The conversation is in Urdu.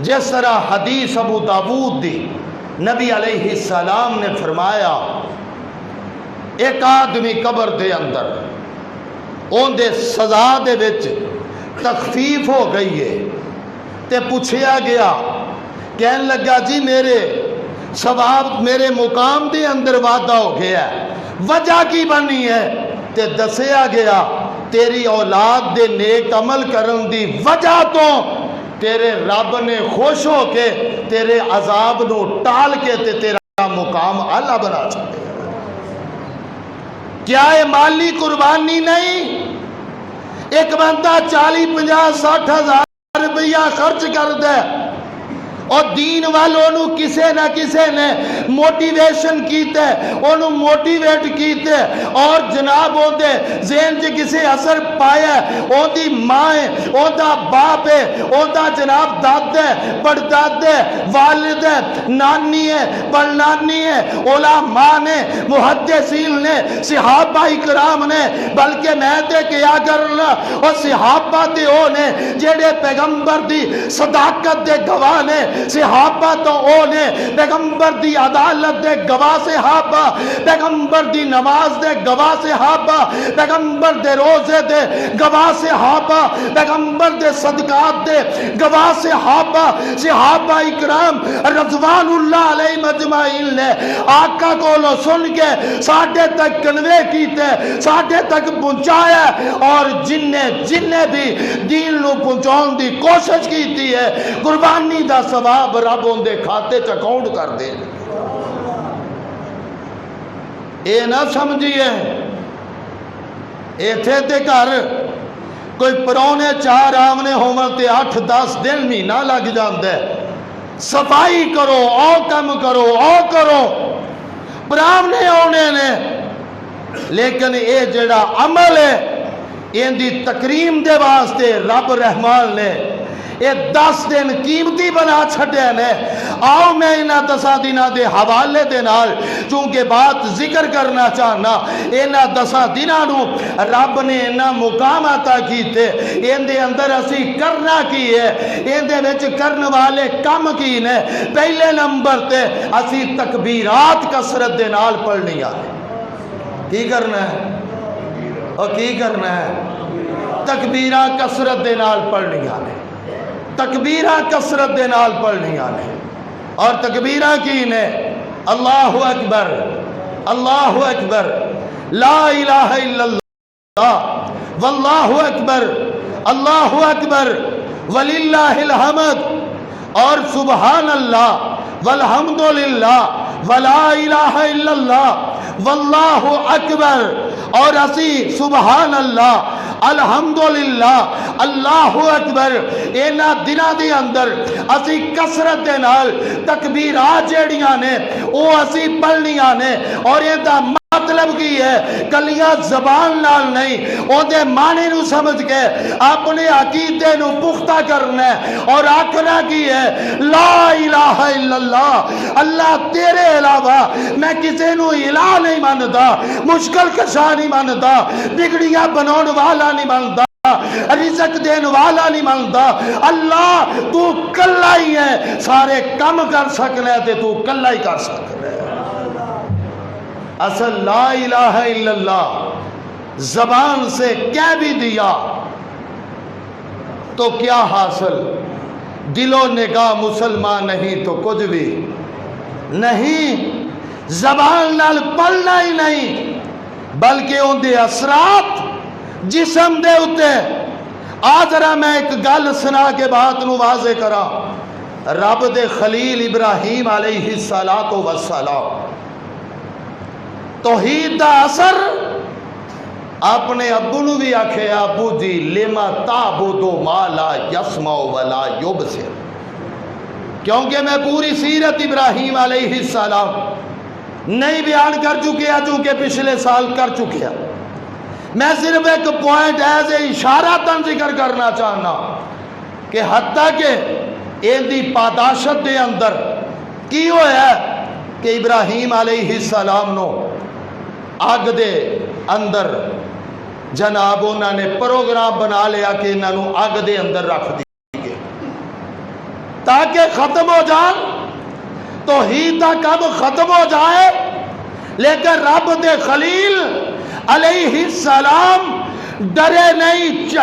جس طرح حدیث ابو داود دی نبی علیہ السلام نے فرمایا ایک آدمی قبر دے اندر اون دے سزا دے وچ تخفیف ہو گئی ہے تے پوچھیا گیا، کہنے لگا جی میرے ثواب میرے مقام دے اندر وعدہ ہو گیا ہے، وجہ کی بنی ہے؟ تے دسیا گیا تیری اولاد دے نیک عمل کرن دی وجہ تو تیرے رب نے خوش ہو کے تیرے عذاب نو ٹال کے تے تیرا مقام اعلیٰ بنا چھڑے۔ کیا ہے مالی قربانی نہیں؟ ایک بندہ 40-50-60 ہزار روپیہ خرچ کر دے اور دین والوں کسے نہ کسے نے موٹیویشن کیتے انہوں موٹیویٹ کیتے اور جناب ہوندے ذہن چ کسے اثر پایا ہوندی ماں ہے ہوندا باپ ہے ہوندا جناب داد ہے پڑداد ہے والد ہے نانی ہے پڑنانی ہے علماء نے محدثین نے صحابہ اکرام نے بلکہ میں تے کیا کرنا اور صحابہ تے او نے جڑے پیغمبر دی صداقت دے گواہ نے، صحابہ تو او نے پیغمبر دی عدالت دے گواہ صحابہ، پیغمبر دی نماز دے گواہ صحابہ، پیغمبر دے روزے دے گواہ صحابہ، پیغمبر دے صدقات دے گواہ صحابہ، صحابہ اکرام رضوان اللہ علیہ مجمعین نے آقا کو سن کے ساڈے تک کنوے کیتے ساڈے تک پہنچایا اور جن نے بھی دین نو پہنچاؤن دی کوشش کیتی ہے قربانی دا ثواب رب ان دے کھاتے چ اکاؤنٹ کر دے۔ اے نہ سمجھیے ایتھے تے گھر کوئی پرونے 4 آمنے ہومن تے 8-10 دن مہینہ لگ جاندے، صفائی کرو او کم کرو او کرو پراونے آنے نے، لیکن اے جڑا عمل ہے ان دی تکریم دے واسطے رب رحمان نے یہ 10 دن قیمتی بنا چھڑے نے۔ آؤ میں انہاں 10 دنوں دے حوالے دے نال چونکہ بات ذکر کرنا چاہنا انہاں 10 دنوں رب نے انہاں مقام عطا کیتے، ان دے اندر اسی کرنا کی ہے، ان دے وچ کرن والے کم کی نے۔ پہلے نمبر تے اسی تکبیرات کثرت دے نال پڑھنی آنے۔ کی کرنا ہے اور کی کرنا ہے؟ تکبیرہ کثرت دے نال پڑھنی آنے، تکبیرہ کثرت دے نال پڑھنی آنے۔ اور تکبیرہ کی نے اللہ اکبر اللہ اکبر لا الہ الا اللہ واللہ اکبر اللہ اکبر وللہ الحمد اور سبحان اللہ والحمدللہ ولا الہ الا اللہ واللہ اکبر اور اسی سبحان اللہ الحمدللہ اللہ اکبر اینا دنہ دے اندر اسی کثرت دے نال تکبیرات جیڑیاں نے او اسی پڑھنیاں نے۔ اور یہ دا مطلب کی ہے کلیاں زبان نال نہیں او دے معنی نو سمجھ کے اپنے عقیدے نو پختہ کرنا ہے اور آکھنا کی ہے لا الہ الا اللہ، اللہ تیرے علاوہ میں کسی نو الہ نہیں مانتا، مشکل کشا نہیں مانتا، بگڑیاں بناؤن والا نہیں مانتا، رزق دین والا نہیں مانتا، اللہ تو کلا ہی ہے، سارے کم کر سکنے تے تو کلا ہی کر سکنے۔ اصل لا الہ الا اللہ زبان سے کہہ بھی دیا تو کیا حاصل؟ دل و نگاہ مسلمان نہیں تو کچھ بھی نہیں، زبان نال پڑھنا ہی نہیں بلکہ ان دے اثرات جسم دے اتے۔ آج ذرا میں ایک گل سنا کے بات نو واضح کرا۔ رب دے خلیل ابراہیم علیہ السلام توحید دا اثر اپنے ابو نو بھی آکھے ابو جی لما تعبدو ما لا یسمع ولا یبصر، کیونکہ میں پوری سیرت ابراہیم علیہ السلام نہیں بیان کر چکیا چونکہ پچھلے سال کر چکیا، میں صرف ایک پوائنٹ ایز اے اشارہ تن ذکر کرنا چاہنا کہ حتیٰ کہ ان دی پاداشت دے اندر کی ہویا ہے کہ ابراہیم علیہ السلام نو آگ دے اندر جناب انہوں نے پروگرام بنا لیا کہ انہوں آگ دے اندر رکھ دیئے، تاکہ ختم ہو جان تو ہی تک اب ختم ہو جائے، لیکن رب دے خلیل علیہ السلام ڈرے نہیں،